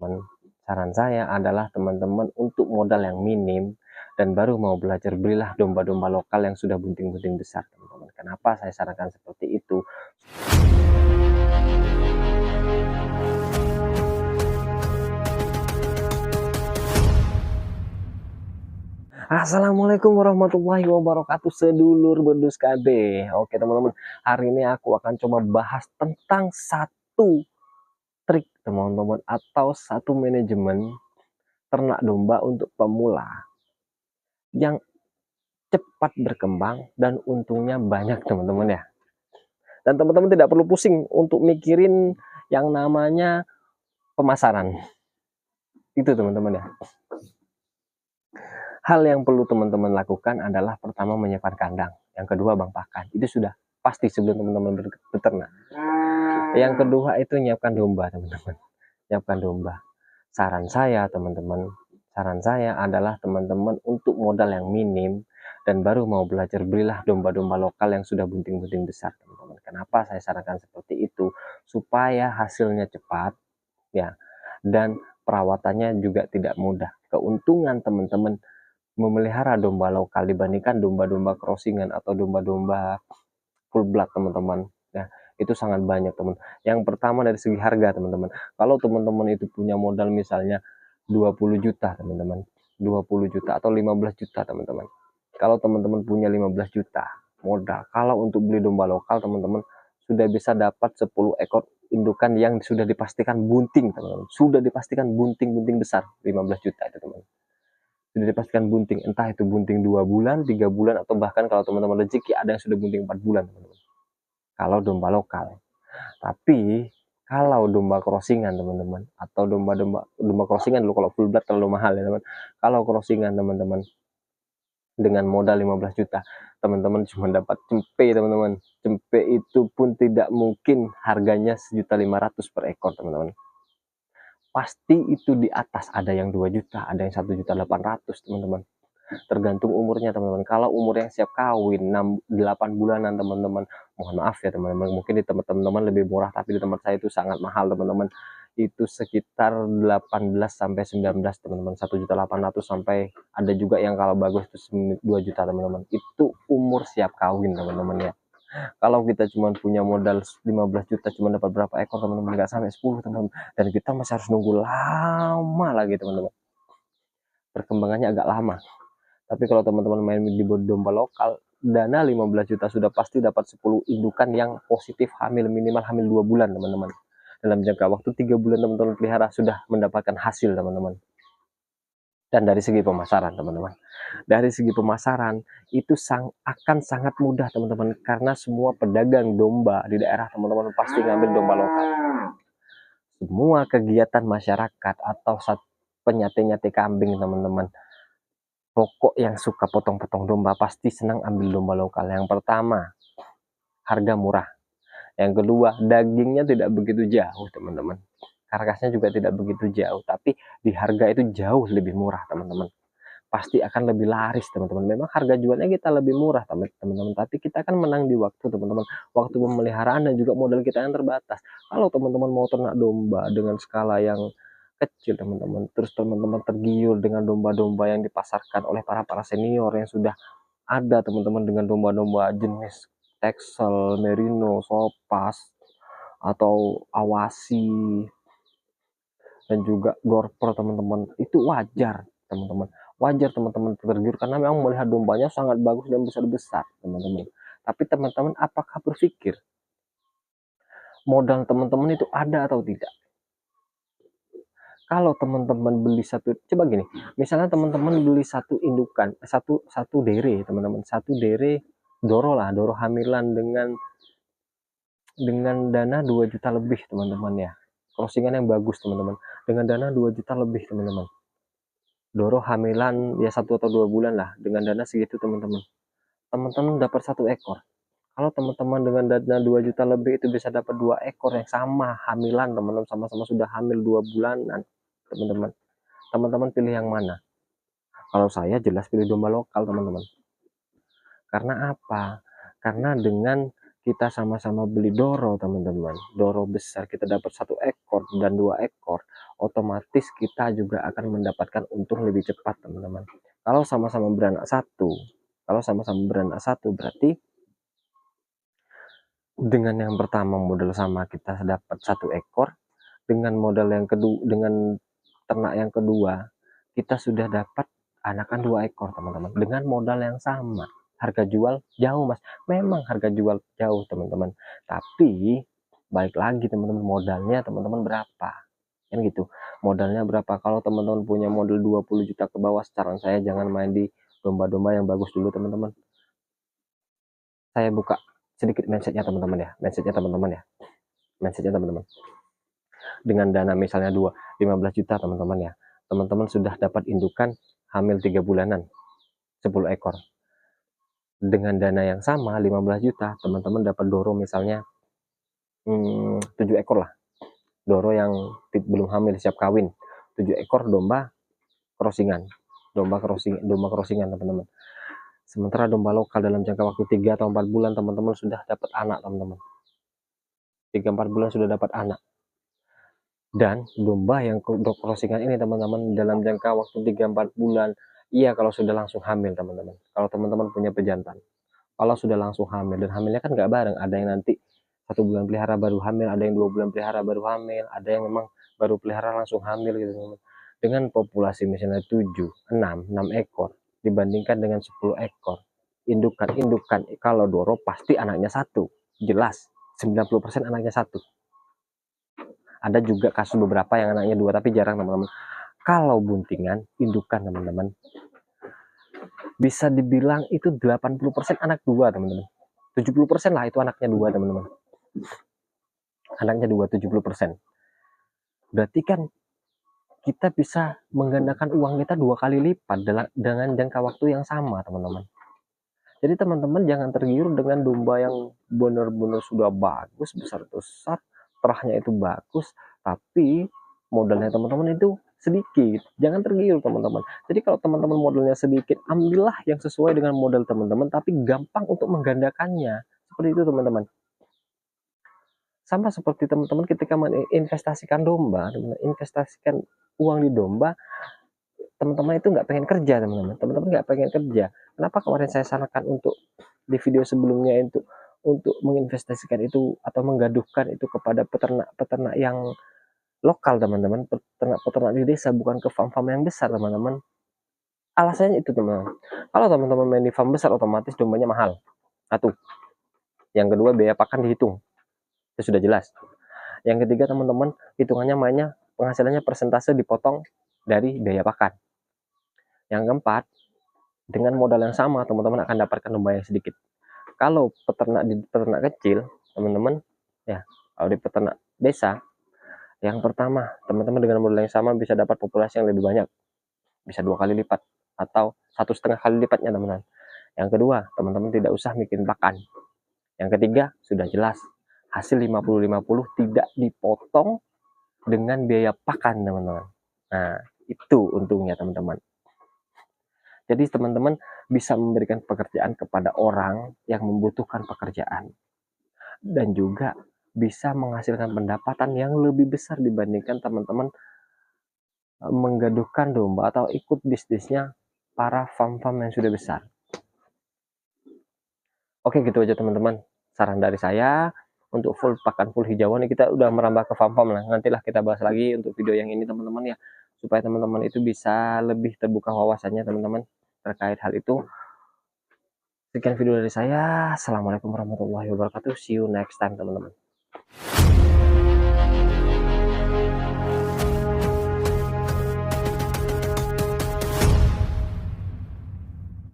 Saran saya adalah teman-teman untuk modal yang minim dan baru mau belajar, belilah domba-domba lokal yang sudah bunting-bunting besar, teman-teman. Kenapa saya sarankan seperti itu? Assalamualaikum warahmatullahi wabarakatuh, sedulur bedus KB. Oke teman-teman, hari ini aku akan coba bahas tentang satu trik teman-teman, atau satu manajemen ternak domba untuk pemula yang cepat berkembang dan untungnya banyak teman-teman ya. Dan teman-teman tidak perlu pusing untuk mikirin yang namanya pemasaran. Itu teman-teman ya. Hal yang perlu teman-teman lakukan adalah pertama menyiapkan kandang, yang kedua bang pakan. Itu sudah pasti sebelum teman-teman beternak. Yang kedua itu nyiapkan domba teman-teman. Nyiapkan domba. Saran saya teman-teman, saran saya adalah teman-teman untuk modal yang minim dan baru mau belajar, belilah domba-domba lokal yang sudah bunting-bunting besar teman-teman. Kenapa saya sarankan seperti itu? Supaya hasilnya cepat ya, dan perawatannya juga tidak mudah. Keuntungan teman-teman memelihara domba lokal dibandingkan domba-domba crossingan atau domba-domba full blood teman-teman ya, itu sangat banyak teman. Yang pertama dari segi harga teman-teman, kalau teman-teman itu punya modal misalnya 20 juta teman-teman, 20 juta atau 15 juta teman-teman, kalau teman-teman punya 15 juta modal, kalau untuk beli domba lokal teman-teman sudah bisa dapat 10 ekor indukan yang sudah dipastikan bunting teman-teman, sudah dipastikan bunting-bunting besar, 15 juta itu teman-teman sudah dipastikan bunting, entah itu bunting 2 bulan, 3 bulan, atau bahkan kalau teman-teman rezeki ada yang sudah bunting 4 bulan teman-teman, kalau domba lokal. Tapi kalau domba crossingan teman-teman, atau domba crossingan dulu, kalau full blood terlalu mahal ya teman. Kalau crossingan teman-teman dengan modal 15 juta teman-teman cuma dapat cempe teman-teman. Cempe itu pun tidak mungkin harganya 1.500.000 per ekor teman-teman. Pasti itu di atas, ada yang 2 juta, ada yang 1.800.000 teman-teman. Tergantung umurnya teman-teman. Kalau umur yang siap kawin 8 bulanan teman-teman, mohon maaf ya teman-teman, mungkin di tempat teman-teman lebih murah, tapi di tempat saya itu sangat mahal teman-teman. Itu sekitar 18 sampai 19 teman-teman, 1.800.000 sampai ada juga yang kalau bagus itu 2 juta teman-teman. Itu umur siap kawin teman-teman ya. Kalau kita cuma punya modal 15 juta cuma dapat berapa ekor teman-teman, nggak sampai 10 teman-teman, dan kita masih harus nunggu lama lagi teman-teman, perkembangannya agak lama. Tapi kalau teman-teman main di domba lokal, dana 15 juta sudah pasti dapat 10 indukan yang positif hamil, minimal hamil 2 bulan teman-teman. Dalam jangka waktu 3 bulan teman-teman pelihara sudah mendapatkan hasil teman-teman. Dan dari segi pemasaran teman-teman, dari segi pemasaran itu akan sangat mudah teman-teman, karena semua pedagang domba di daerah teman-teman pasti ngambil domba lokal. Semua kegiatan masyarakat atau penyate-nyate kambing teman-teman, pokok yang suka potong-potong domba pasti senang ambil domba lokal. Yang pertama, harga murah. Yang kedua, dagingnya tidak begitu jauh teman-teman, karkasnya juga tidak begitu jauh, tapi di harga itu jauh lebih murah teman-teman. Pasti akan lebih laris teman-teman. Memang harga jualnya kita lebih murah teman-teman, tapi kita kan menang di waktu teman-teman, waktu pemeliharaan dan juga modal kita yang terbatas. Kalau teman-teman mau ternak domba dengan skala yang kecil teman-teman, terus teman-teman tergiur dengan domba-domba yang dipasarkan oleh para senior yang sudah ada teman-teman, dengan domba-domba jenis Texel, Merino, Sopas, atau Awasi, dan juga Dorper teman-teman, itu wajar teman-teman, wajar teman-teman tergiur karena memang melihat dombanya sangat bagus dan besar-besar teman-teman. Tapi teman-teman apakah berpikir modal teman-teman itu ada atau tidak? Kalau teman-teman beli satu, coba gini, misalnya teman-teman beli satu indukan, satu dere teman-teman, satu dere doro lah, doro hamilan dengan dana 2 juta lebih teman-teman ya, crossingan yang bagus teman-teman, dengan dana 2 juta lebih teman-teman, doro hamilan ya 1 atau 2 bulan lah, dengan dana segitu teman-teman, teman-teman dapat 1 ekor. Kalau teman-teman dengan dana 2 juta lebih itu bisa dapat 2 ekor yang sama hamilan teman-teman, sama-sama sudah hamil 2 bulanan teman-teman. Teman-teman pilih yang mana? Kalau saya jelas pilih domba lokal teman-teman. Karena apa? Karena dengan kita sama-sama beli doro teman-teman, doro besar, kita dapat 1 ekor dan 2 ekor, otomatis kita juga akan mendapatkan untung lebih cepat teman-teman. Kalau sama-sama beranak satu berarti dengan yang pertama modal sama kita dapat 1 ekor, dengan modal yang kedua, dengan ternak yang kedua kita sudah dapat anakan 2 ekor teman-teman, dengan modal yang sama. Harga jual jauh mas, memang harga jual jauh teman-teman, tapi balik lagi teman-teman, modalnya teman-teman berapa kan gitu. Modalnya berapa? Kalau teman-teman punya modal 20 juta ke bawah, saran saya jangan main di domba-domba yang bagus dulu teman-teman. Saya buka sedikit mindsetnya teman-teman ya, mindsetnya teman-teman. Dengan dana misalnya 15 juta teman-teman ya, teman-teman sudah dapat indukan hamil 3 bulanan 10 ekor. Dengan dana yang sama 15 juta teman-teman dapat doro misalnya 7 ekor lah, doro yang belum hamil siap kawin, 7 ekor domba crossingan, domba crossingan teman-teman. Sementara domba lokal dalam jangka waktu 3 atau 4 bulan teman-teman sudah dapat anak teman-teman, 3-4 bulan sudah dapat anak. Dan domba yang crossingan ini teman-teman dalam jangka waktu 3-4 bulan, iya kalau sudah langsung hamil teman-teman, kalau teman-teman punya pejantan, kalau sudah langsung hamil, dan hamilnya kan nggak bareng, ada yang nanti 1 bulan pelihara baru hamil, ada yang 2 bulan pelihara baru hamil, ada yang memang baru pelihara langsung hamil gitu teman-teman. Dengan populasi misalnya 6 ekor dibandingkan dengan 10 ekor indukan kalau doro pasti anaknya 1, jelas 90% anaknya 1. Ada juga kasus beberapa yang anaknya 2 tapi jarang teman-teman. Kalau buntingan indukan teman-teman, bisa dibilang itu 80% anak 2 teman-teman, 70% lah itu anaknya 2 teman-teman, anaknya 2 70%. Berarti kan kita bisa menggandakan uang kita 2 kali lipat dengan jangka waktu yang sama teman-teman. Jadi teman-teman jangan tergiur dengan domba yang benar-benar sudah bagus, besar-besar, terahnya itu bagus, tapi modalnya teman-teman itu sedikit. Jangan tergiur teman-teman. Jadi kalau teman-teman modalnya sedikit, ambillah yang sesuai dengan modal teman-teman, tapi gampang untuk menggandakannya. Seperti itu teman-teman. Sama seperti teman-teman ketika menginvestasikan domba, investasikan uang di domba, teman-teman itu nggak pengen kerja teman-teman nggak pengen kerja. Kenapa kemarin saya sarankan untuk di video sebelumnya itu untuk menginvestasikan itu atau menggaduhkan itu kepada peternak yang lokal teman-teman, peternak di desa, bukan ke farm-farm yang besar teman-teman. Alasannya itu teman-teman, kalau teman-teman main di farm besar otomatis dombanya mahal, satu. Yang kedua biaya pakan dihitung, itu sudah jelas. Yang ketiga teman-teman, hitungannya mainnya penghasilannya persentase dipotong dari biaya pakan. Yang keempat, dengan modal yang sama teman-teman akan dapatkan domba yang sedikit. Kalau peternak kecil teman-teman ya, kalau di peternak desa, yang pertama teman-teman dengan modal yang sama bisa dapat populasi yang lebih banyak, bisa 2 kali lipat atau 1,5 kali lipatnya teman-teman. Yang kedua, teman-teman tidak usah bikin pakan. Yang ketiga, sudah jelas hasil 50-50 tidak dipotong dengan biaya pakan teman-teman. Nah itu untungnya teman-teman. Jadi teman-teman bisa memberikan pekerjaan kepada orang yang membutuhkan pekerjaan, dan juga bisa menghasilkan pendapatan yang lebih besar dibandingkan teman-teman menggaduhkan domba atau ikut bisnisnya para farm-farm yang sudah besar. Oke gitu aja teman-teman, saran dari saya untuk full pakan full hijauan. Kita udah merambah ke farm-farm lah, nantilah kita bahas lagi untuk video yang ini teman-teman ya, supaya teman-teman itu bisa lebih terbuka wawasannya teman-teman terkait hal itu. Sekian video dari saya. Assalamualaikum warahmatullahi wabarakatuh. See you next time teman-teman.